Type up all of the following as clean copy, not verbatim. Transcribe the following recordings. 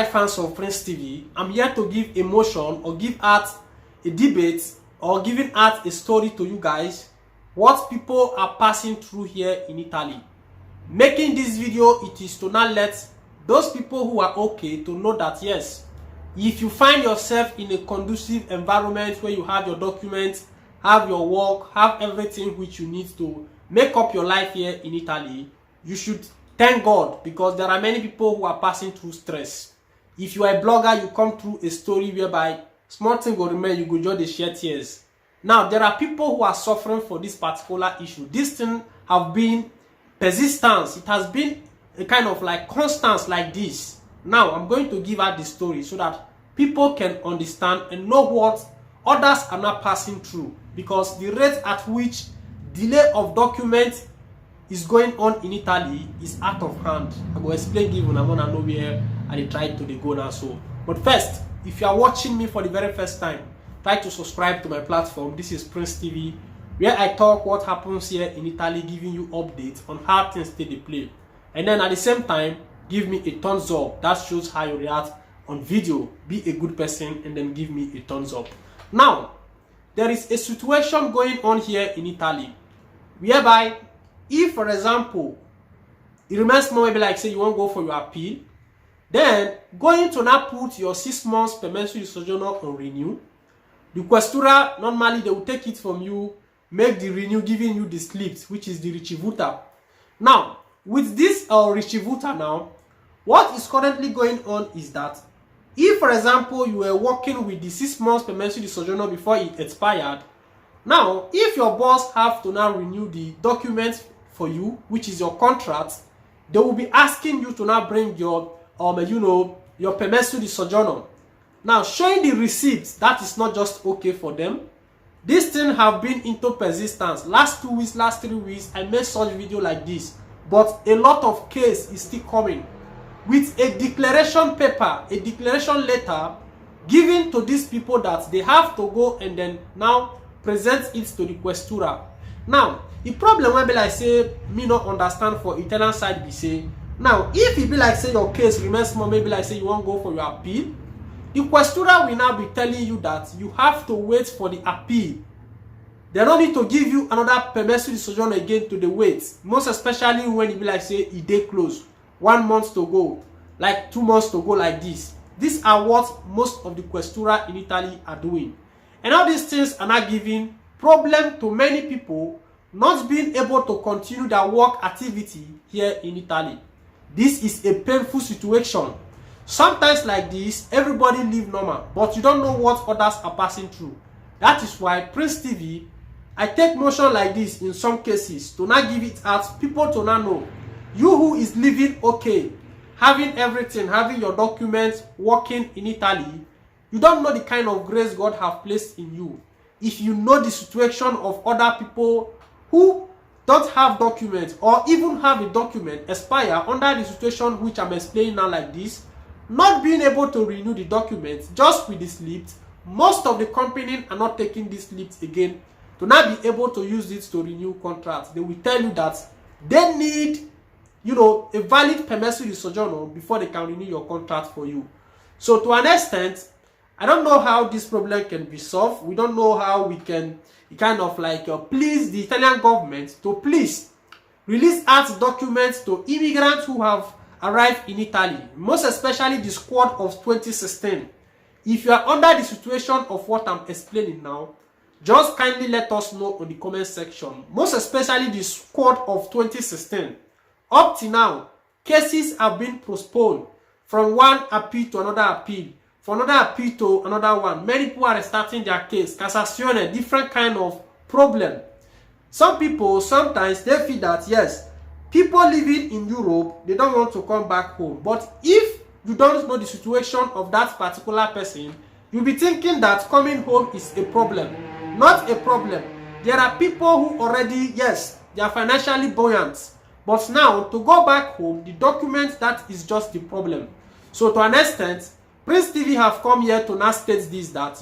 Fans of Prince TV, I'm here to give emotion or give out a debate or giving out a story to you guys what people are passing through here in Italy. Making this video, it is to not let those people who are okay to know that yes, if you find yourself in a conducive environment where you have your documents, have your work, have everything which you need to make up your life here in Italy, you should thank God, because there are many people who are passing through stress. If you are a blogger, you come through a story whereby small thing will remain, you go just dey shed tears. Now, there are people who are suffering for this particular issue. This thing have been persistence. It has been a kind of like constance like this. Now, I'm going to give out the story so that people can understand and know what others are not passing through. Because the rate at which delay of documents is going on in Italy is out of hand. I will explain give when I wanna know where I try to go now. So, but first, if you are watching me for the very first time, try to subscribe to my platform. This is Prince TV, where I talk what happens here in Italy, giving you updates on how things stay they play. And then at the same time, give me a thumbs up. That shows how you react on video. Be a good person and then give me a thumbs up. Now, there is a situation going on here in Italy, whereby if, for example, it remains more maybe like say you won't go for your appeal, then going to now put your 6 months permesso di soggiorno on renew. The questura, normally they will take it from you, make the renew, giving you the slips, which is the ricevuta. Now, with this ricevuta now, what is currently going on is that if, for example, you were working with the 6 months permesso di soggiorno before it expired, now, if your boss have to now renew the documents for you, which is your contract, they will be asking you to now bring your your permesso di soggiorno. Now, showing the receipts, that is not just okay for them. This thing have been into persistence. Last 2 weeks, last 3 weeks, I made such video like this, but a lot of case is still coming with a declaration paper, a declaration letter given to these people that they have to go and then now present it to the questura. Now, the problem when be like say me not understand for Italian side be say, now if it be like say your case remains small, maybe like say you won't go for your appeal, the questura will now be telling you that you have to wait for the appeal. They don't need to give you another permesso di soggiorno again to the wait, most especially when it be like say a day close, 1 month to go, like 2 months to go like this. These are what most of the questura in Italy are doing. And all these things are not giving problem to many people not being able to continue their work activity here in Italy. This is a painful situation. Sometimes like this, everybody live normal, but you don't know what others are passing through. That is why Prince TV, I take motion like this in some cases to not give it out, people to not know. You who is living okay, having everything, having your documents, working in Italy, you don't know the kind of grace God have placed in you. If you know the situation of other people who don't have documents or even have a document expire under the situation which I'm explaining now like this, not being able to renew the documents just with the slips, most of the companies are not taking these slips again to not be able to use it to renew contracts. They will tell you that they need, a valid permesso di soggiorno before they can renew your contract for you. So to an extent, I don't know how this problem can be solved. We don't know how we can kind of like please the Italian government to please release out documents to immigrants who have arrived in Italy, most especially the squad of 2016. If you are under the situation of what I'm explaining now, just kindly let us know on the comment section, most especially the squad of 2016. Up to now, cases have been postponed from one appeal to another appeal, from another appeal to another one. Many people are starting their case, Cassazione, different kind of problem. Some people, sometimes they feel that yes, people living in Europe, they don't want to come back home. But if you don't know the situation of that particular person, you'll be thinking that coming home is a problem. Not a problem. There are people who already, yes, they are financially buoyant. But now, to go back home, the document, that is just the problem. So to an extent, Prince TV have come here to now state this, that,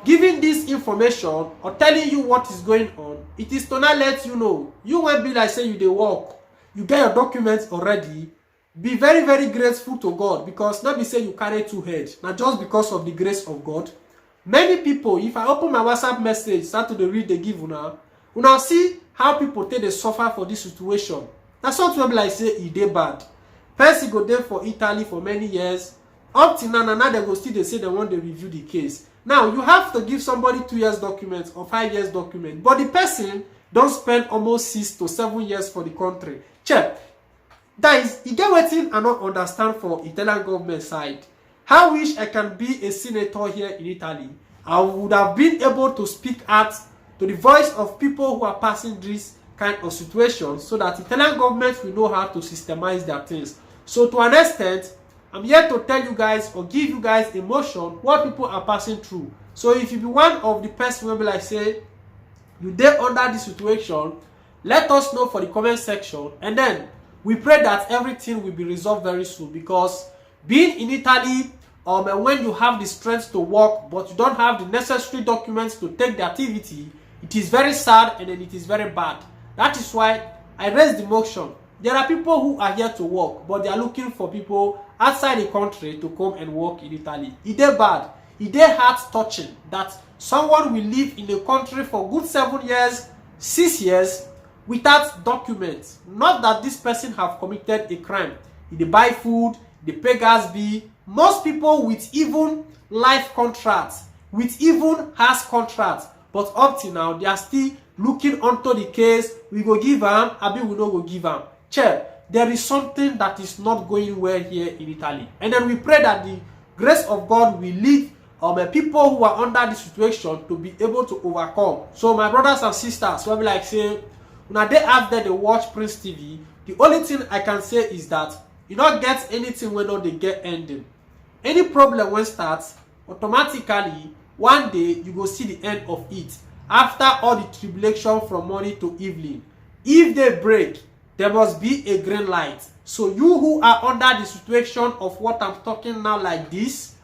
giving this information or telling you what is going on, it is to not let you know. You won't be like say you dey work, you get your documents already, be very, very grateful to God, because not be say you carry two heads. Now just because of the grace of God. Many people, if I open my WhatsApp message, start to read the give una see how people take the suffer for this situation. That's something like say e dey bad. Person go there for Italy for many years. Up till now they go still they say they want to review the case. Now you have to give somebody 2 years document or 5 years document, but the person don't spend almost 6 to 7 years for the country. Check. Guys, you get what I don't understand for Italian government side. How wish I can be a senator here in Italy. I would have been able to speak out to the voice of people who are passing this kind of situation, so that Italian government will know how to systemize their things. So to an extent, I'm here to tell you guys or give you guys emotion what people are passing through. So if you be one of the person who be like say you dey under this situation, let us know for the comment section, and then we pray that everything will be resolved very soon. Because being in Italy, when you have the strength to work but you don't have the necessary documents to take the activity, it is very sad and then it is very bad. That is why I raised the motion. There are people who are here to work, but they are looking for people outside the country to come and work in Italy. It is bad. It is heart-touching that someone will live in a country for good 7 years, 6 years without documents. Not that this person have committed a crime. They buy food, they pay gas bill. Most people with even life contracts, with even house contracts, but up till now they are still looking onto the case. We go give them, abi we no go give them. Check. There is something that is not going well here in Italy, and then we pray that the grace of God will lead people who are under this situation to be able to overcome. So my brothers and sisters, we be like say, when they after they watch Prince TV, the only thing I can say is that you don't get anything when they get ending. Any problem when starts, automatically one day you go see the end of it. After all the tribulation from morning to evening, if they break, there must be a green light. So you who are under the situation of what I'm talking now like this,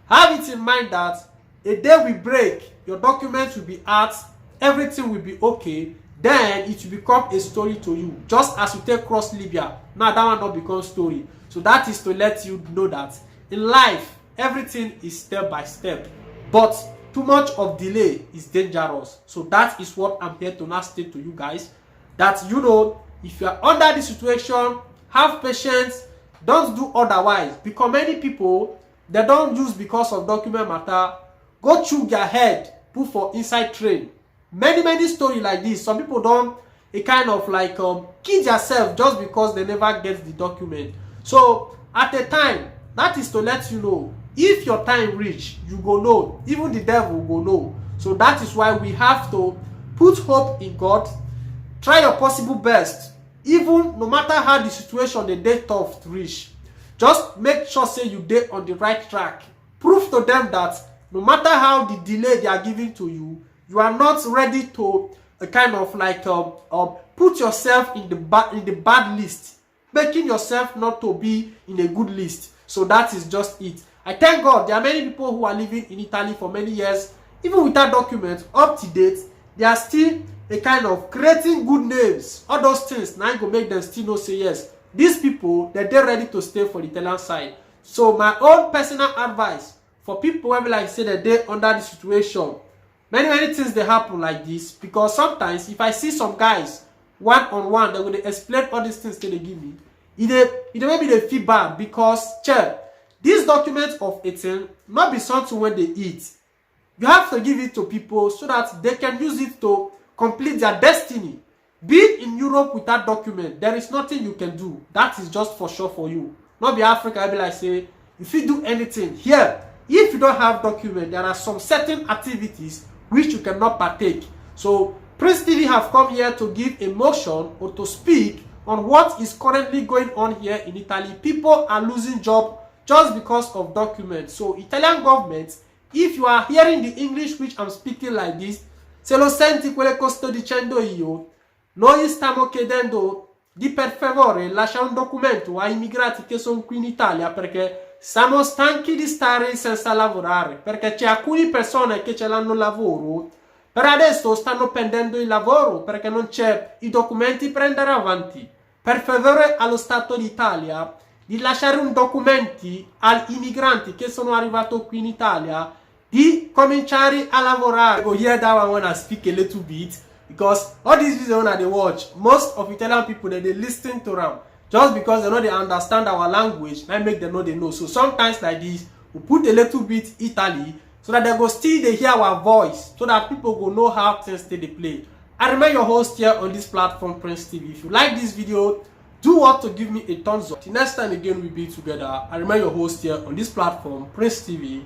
have it in mind that a day will break, your documents will be out, everything will be okay, then it will become a story to you. Just as you take cross Libya, now that one not become story. So that is to let you know that in life, everything is step by step. But too much of delay is dangerous. So that is what I'm here to now state to you guys. That you know, if you are under the situation, have patience, don't do otherwise. Because many people, they don't use because of document matter, go through their head, put for inside train. Many stories like this. Some people don't a kind of like kid yourself just because they never get the document. So at a time, that is to let you know, if your time reach, you go know. Even the devil go know. So that is why we have to put hope in God. Try your possible best. Even no matter how the situation the day tough to reach, just make sure say you dey on the right track. Prove to them that no matter how the delay they are giving to you, you are not ready to kind of like put yourself in the bad list, making yourself not to be in a good list. So that is just it. I thank God there are many people who are living in Italy for many years, even without documents, up to date. They are still a kind of creating good names. All those things now go make them still know say yes, these people they're ready to stay for the Italian side. So my own personal advice for people who like say that they under the situation, many things they happen like this. Because sometimes if I see some guys one-on-one, they will explain all these things they give me. It maybe they feel bad because check. These documents of 18 not be something when they eat. You have to give it to people so that they can use it to complete their destiny. Being in Europe without document, there is nothing you can do. That is just for sure for you. Not be Africa, I be like say, if you do anything here, if you don't have document, there are some certain activities which you cannot partake. So Prince TV have come here to give a motion or to speak on what is currently going on here in Italy. People are losing job just because of documents. So Italian government, if you are hearing the English which I'm speaking like this, se lo senti quello che sto dicendo io, noi stiamo chiedendo di per favore lascia un documento ai immigrati che sono qui in Italia, perché siamo stanchi di stare senza lavorare, perché c'è alcune persone che ce l'hanno lavoro, per adesso stanno perdendo il lavoro perché non c'è i documenti per andare avanti. Per favore allo Stato d'Italia di lasciare un documenti agli immigranti che sono arrivati qui in Italia di cominciare a lavorare. Go hear that one when I speak a little bit, because all these videos that they watch, most of Italian people they listen to them just because they know they understand our language and make them know they know. So sometimes like this, we put a little bit Italy so that they go still they hear our voice, so that people go know how things they play. I remain your host here on this platform, Prince TV. If you like this video, do what to give me a thumbs up. Till next time again we'll be together. I remain your host here on this platform, Prince TV.